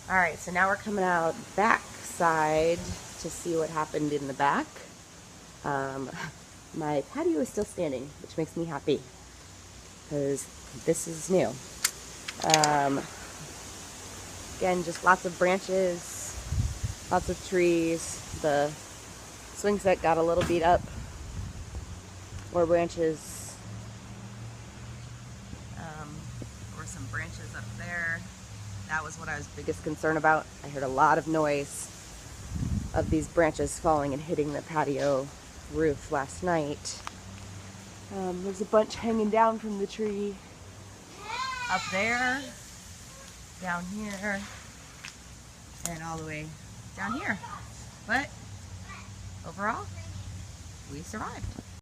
Alright, so now we're coming out back side to see what happened in the back. My patio is still standing, which makes me happy because this is new. Again, just lots of branches, lots of trees. The swing set got a little beat up. More branches. There were some branches up there. That was what I was biggest concerned about. I heard a lot of noise of these branches falling and hitting the patio roof last night. There's a bunch hanging down from the tree up there, down here, and all the way down here. But overall, we survived.